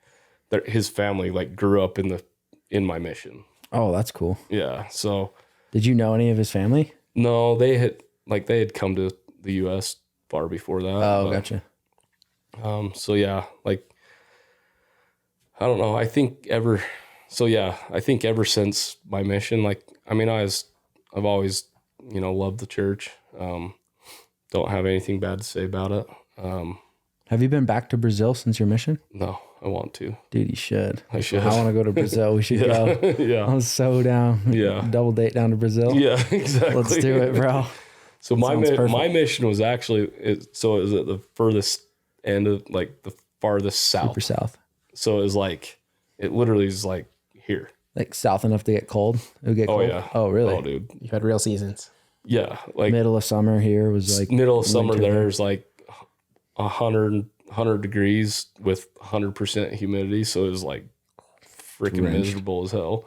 his family like grew up in my mission. Oh, that's cool. Yeah. So did you know any of his family? no, they had come to the US far before that. Oh, gotcha. So yeah, like, I don't know. I think ever since my mission, like, I mean, I've always, you know, loved the church. Don't have anything bad to say about it. Have you been back to Brazil since your mission? No, I want to. Dude, you should. I should. I want to go to Brazil. We should go. Yeah. I'm so down. Yeah. Double date down to Brazil. Yeah, exactly. Let's do it, bro. So my mission was actually, it was at the furthest end of, like, the farthest south. Super south. So it was like, it literally is like here. Like south enough to get cold? It would get cold? Yeah. Oh, really? Oh, dude. You had real seasons. Yeah. Like Middle of summer here was like... middle of summer winter. there's like 100 degrees with 100% humidity. So it was like freaking miserable as hell.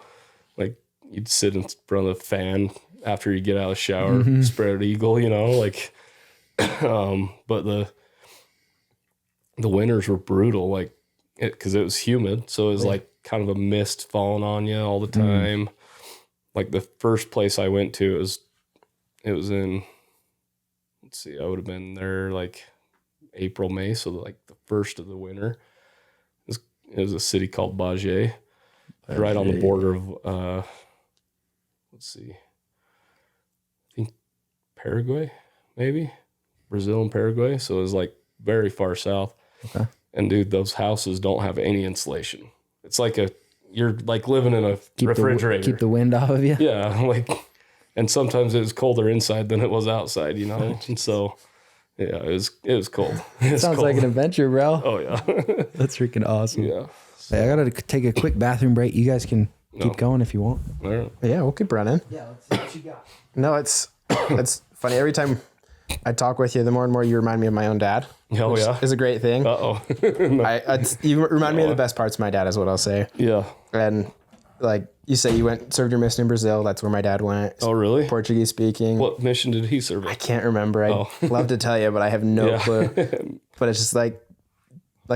Like you'd sit in front of the fan after you get out of the shower, spread eagle, you know, like, but the winters were brutal, like, cause it was humid. So it was like kind of a mist falling on you all the time. Like the first place I went to, it was in, let's see, I would have been there like April, May. So like the first of the winter. It was a city called Bagé, right on the border of, let's see, I think Paraguay, maybe Brazil and Paraguay. So it was like very far south. Okay. And dude, those houses don't have any insulation. It's like you're like living in a refrigerator. Keep the wind off of you. Yeah. Like, and sometimes it was colder inside than it was outside, you know? And so, yeah, it was cold. Sounds like an adventure, bro. Oh yeah. That's freaking awesome. Yeah. Hey, I got to take a quick bathroom break. You guys can keep going if you want. All right. Yeah, we'll keep running. Yeah, let's see what you got. No, it's funny. Every time I talk with you, the more and more you remind me of my own dad. Oh yeah. Is a great thing. Uh-oh. You remind me of the best parts of my dad is what I'll say. Yeah. And like you say, you served your mission in Brazil. That's where my dad went. Oh really? Portuguese speaking. What mission did he serve? I can't remember. I'd love to tell you, but I have no clue. But it's just like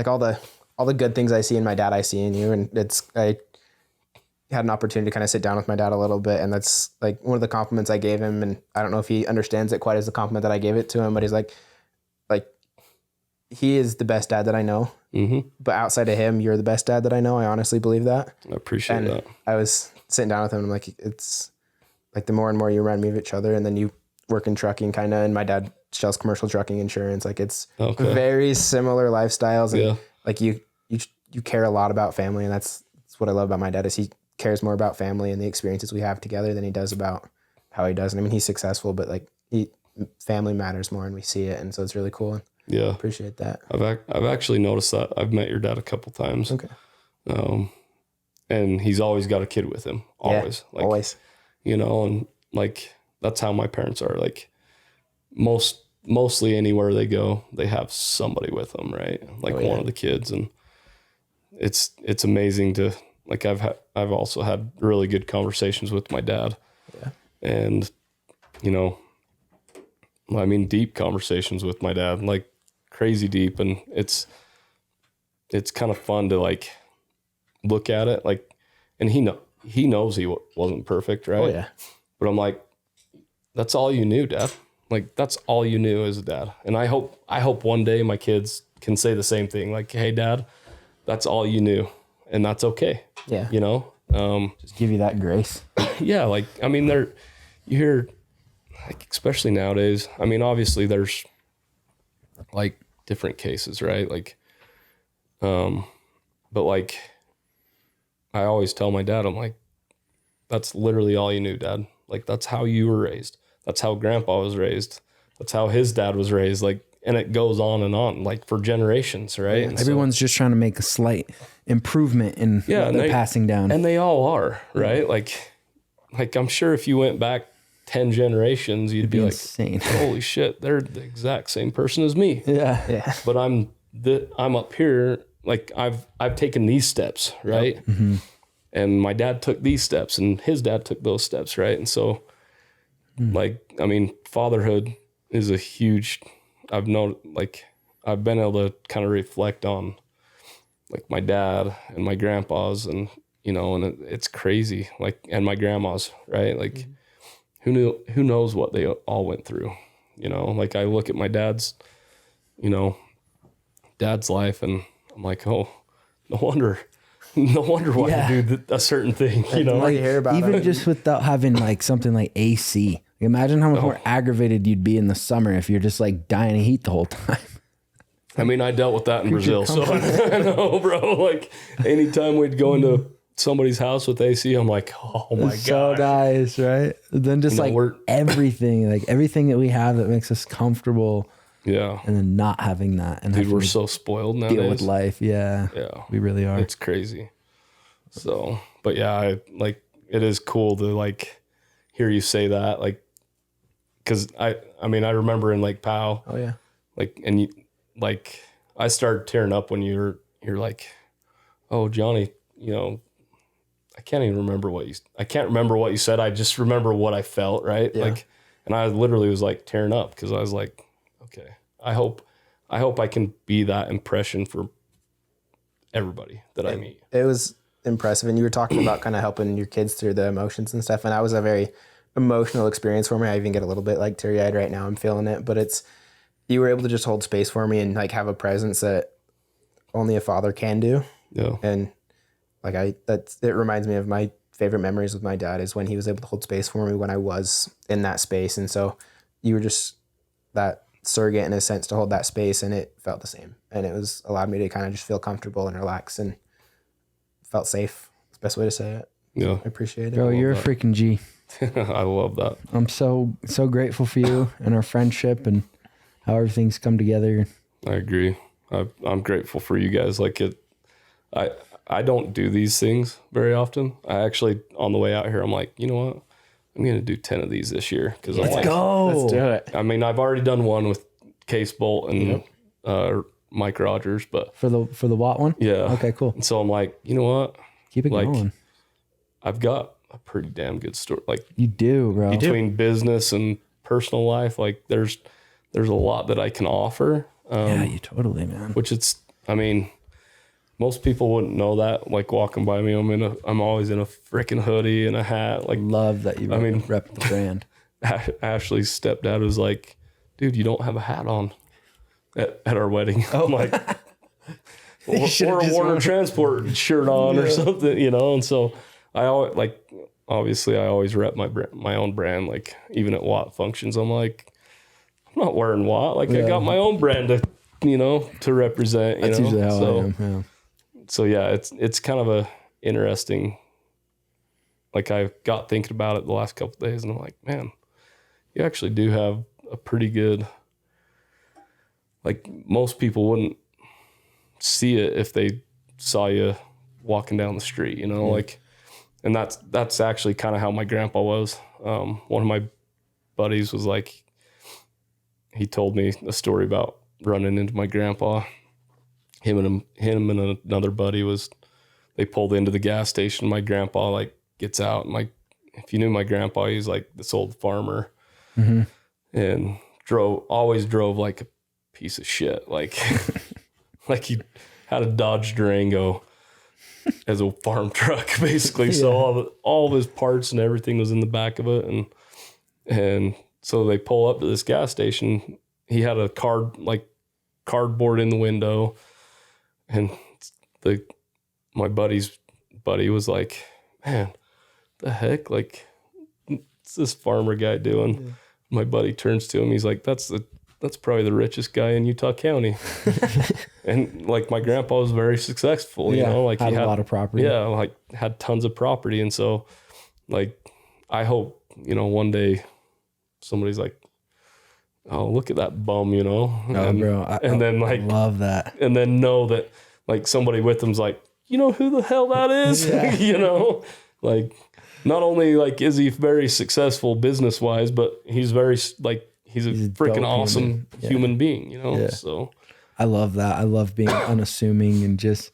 all the good things I see in my dad, I see in you. And I had an opportunity to kind of sit down with my dad a little bit. And that's like one of the compliments I gave him. And I don't know if he understands it quite as the compliment that I gave it to him, but he's like, he is the best dad that I know. Mm-hmm. But outside of him, you're the best dad that I know. I honestly believe that. I appreciate that. I was sitting down with him and I'm like, it's like the more and more you remind me of each other. And then you work in trucking kind of, and my dad sells commercial trucking insurance. Like it's very similar lifestyles. And like you care a lot about family. And that's what I love about my dad is he cares more about family and the experiences we have together than he does about how he does. And I mean, he's successful, but like family matters more and we see it. And so it's really cool. Yeah. Appreciate that. I've actually noticed that. I've met your dad a couple times. Okay. And he's always got a kid with him. Always. Yeah, always. You know, and like that's how my parents are. Like mostly anywhere they go, they have somebody with them, right? Like one of the kids. And it's amazing to like I've also had really good conversations with my dad. Yeah. And you know, I mean deep conversations with my dad, like crazy deep, and it's kind of fun to like look at it, like, and he knows he wasn't perfect, right? Oh yeah. But I'm like, that's all you knew, Dad. Like that's all you knew as a dad, and I hope one day my kids can say the same thing, like, hey, Dad, that's all you knew, and that's okay. Yeah. You know, Just give you that grace. yeah. Like I mean, you hear, like especially nowadays. I mean, obviously there's like different cases, right? Like, but like, I always tell my dad, I'm like, that's literally all you knew, Dad. Like, that's how you were raised. That's how Grandpa was raised. That's how his dad was raised. Like, and it goes on, like for generations, right? Yeah, everyone's just trying to make a slight improvement in what they're passing down. And they all are, right? Like I'm sure if you went back 10 generations, you'd be like, insane. Holy shit, they're the exact same person as me. Yeah. Yeah. But I'm up here, like I've taken these steps, right? Yep. Mm-hmm. and my dad took these steps and his dad took those steps. Right. And so like, I mean, fatherhood is a huge, I've been able to kind of reflect on like my dad and my grandpas and, you know, and it's crazy. Like, and my grandmas, right? Like who knows what they all went through, you know? Like I look at my dad's life and I'm like, oh, no wonder why you do a certain thing, you know? Like, you hear about even it. just without having like something like AC. Imagine how much more aggravated you'd be in the summer if you're just like dying of heat the whole time. I mean, I dealt with that in Brazil, so I know, bro. Like anytime we'd go into somebody's house with AC, I'm like, oh my god, so nice, right? Then just like everything that we have that makes us comfortable. Yeah. And then not having that. And dude, we're so spoiled nowadays. Deal with life. Yeah. Yeah. We really are. It's crazy. So, but yeah, it is cool to like hear you say that. Like, cause I mean, I remember in Lake Powell. Oh yeah. Like, and you, like, I started tearing up when you're like, oh, Jonny, you know, I can't remember what you said. I just remember what I felt. Right. Yeah. Like, and I literally was like tearing up because I was like, okay, I hope I can be that impression for everybody that I meet. It was impressive. And you were talking about kind of helping your kids through the emotions and stuff. And that was a very emotional experience for me. I even get a little bit like teary eyed right now. I'm feeling it, but you were able to just hold space for me and like have a presence that only a father can do. Yeah. And like it reminds me of my favorite memories with my dad is when he was able to hold space for me when I was in that space. And so you were just that surrogate in a sense to hold that space, and it felt the same. And it was allowed me to kind of just feel comfortable and relax and felt safe. That's the best way to say it. Yeah. I appreciate it. Bro, you're a freaking G. I love that. I'm so grateful for you and our friendship and how everything's come together. I agree. I'm grateful for you guys. Like I don't do these things very often. I actually, on the way out here, I'm like, you know what? I'm going to do 10 of these this year. Cause Let's go. Let's do it. I mean, I've already done one with Case Bolt and Mike Rogers, but for the Watt one. Yeah. Okay, cool. And so I'm like, you know what? Keep it going. I've got a pretty damn good story. Like you do, bro. Between business and personal life, like there's a lot that I can offer. Yeah, you totally, man. Which I mean, most people wouldn't know that. Like walking by me, I'm always in a freaking hoodie and a hat. Like, love that you rep the brand. Ashley's stepdad was like, dude, you don't have a hat on at our wedding. Oh. I'm like, or a Warner Transport shirt on or something, you know? And so I always obviously I always rep my own brand. Like even at Watt functions, I'm like, I'm not wearing Watt. Like I got my own brand to represent, That's usually how I am. Yeah. So yeah, it's kind of a interesting, like I got thinking about it the last couple of days and I'm like, man, you actually do have a pretty good, like most people wouldn't see it if they saw you walking down the street, you know, like, and that's actually kind of how my grandpa was. One of my buddies was like, he told me a story about running into my grandpa. Him and another buddy they pulled into the gas station. My grandpa like gets out and if you knew my grandpa, he's like this old farmer and always drove like a piece of shit. Like, like he had a Dodge Durango as a farm truck basically. Yeah. So all of his parts and everything was in the back of it. And so they pull up to this gas station. He had a cardboard in the window. And my buddy's buddy was like, man, the heck? Like, what's this farmer guy doing? Yeah. My buddy turns to him. He's like, that's probably the richest guy in Utah County. And like my grandpa was very successful, you know, like he had a lot of property. Yeah. Like had tons of property. And so like, I hope, one day somebody's like, oh, look at that bum, you know? And, bro. I love that. And then know that like somebody with them's like, you know who the hell that is? Yeah. Like not only like is he very successful business wise, but he's very like, he's a freaking awesome human being, you know? Yeah. So I love that. I love being unassuming and just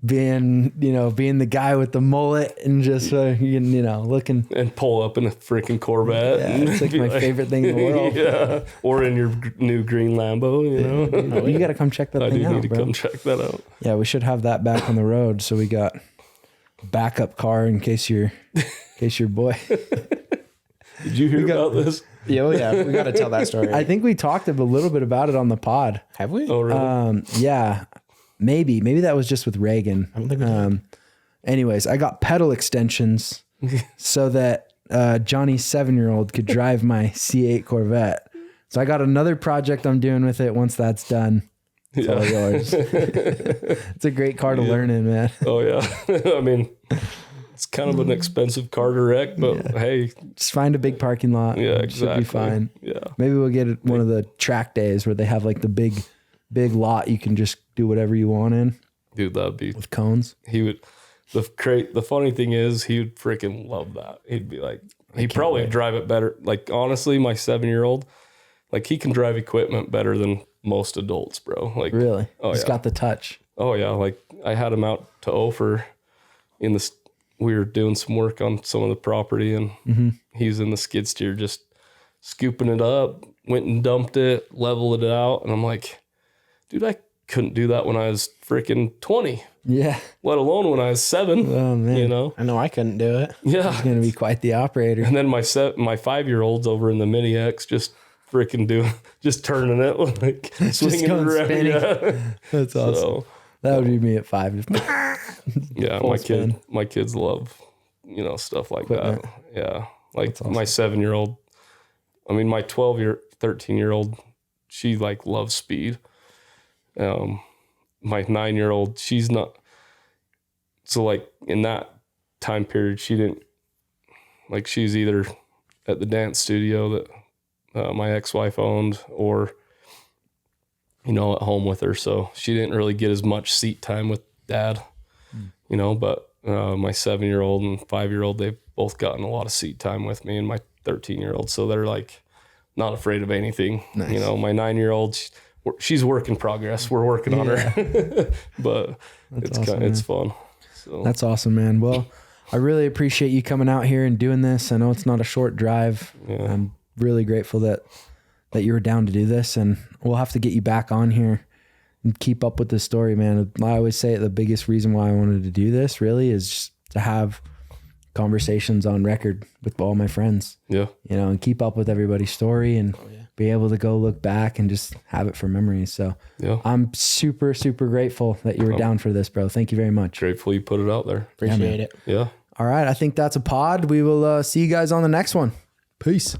being the guy with the mullet and just looking. And pull up in a freaking Corvette. Yeah, it's like my favorite thing in the world. Yeah, or in your new green Lambo. You got to come check that thing out, I need to bro. come check that out. Yeah, we should have that back on the road. So we got backup car in case your boy. Did you hear about this? Yeah, we got to tell that story. I think we talked a little bit about it on the pod. Have we? Oh, really? Yeah, maybe that was just with Reagan. I don't think we did. Anyways, I got pedal extensions so that Johnny's 7-year-old could drive my C8 Corvette. So I got another project I'm doing with it. Once that's done, it's all yours. It's a great car to learn in, man. Oh yeah. I mean, it's kind of an expensive car to wreck, but hey, just find a big parking lot. yeah, It exactly. should be fine. Yeah. Maybe we'll get one of the track days where they have like the big lot you can just do whatever you want in Dude, that'd be, with cones. he would, the funny thing is he would freaking love that. He'd be like, he'd probably drive it better. Like, honestly, my 7-year-old, like, he can drive equipment better than most adults, bro. Like, Really? Oh, He's yeah. got the touch. Oh yeah, like I had him out to Ophir we were doing some work on some of the property, and he's in the skid steer just scooping it up, went and dumped it, leveled it out, and I'm like, dude, I couldn't do that when I was freaking 20, Yeah. let alone when I was 7. Oh, man. I know I couldn't do it. Yeah. He's going to be quite the operator. And then my 5-year-old's over in the Mini X just freaking just turning it, like swinging it going around. spinning. Yeah. That's awesome. So, That would be me at 5. yeah, Full spin. my kids love, stuff like Equipment. that. Yeah. Like my 7-year-old, I mean, my 13-year-old, she like loves speed. My 9-year-old, she's not. So like in that time period, she didn't, like, she's either at the dance studio that my ex-wife owned, or, at home with her. So she didn't really get as much seat time with dad, but my 7-year-old and 5-year-old, they've both gotten a lot of seat time with me, and my 13-year-old. So they're like not afraid of anything. Nice. My 9-year-old, she's work in progress. We're working on her, but it's fun. So That's awesome, man. Well, I really appreciate you coming out here and doing this. I know it's not a short drive. Yeah. I'm really grateful that you were down to do this, and we'll have to get you back on here and keep up with this story, man. I always say the biggest reason why I wanted to do this really is just to have conversations on record with all my friends, yeah. and keep up with everybody's story and be able to go look back and just have it for memories. So Yeah. I'm super, super grateful that you were down for this, bro. Thank you very much. Grateful you put it out there. Appreciate it. Yeah. All right. I think that's a pod. We will see you guys on the next one. Peace.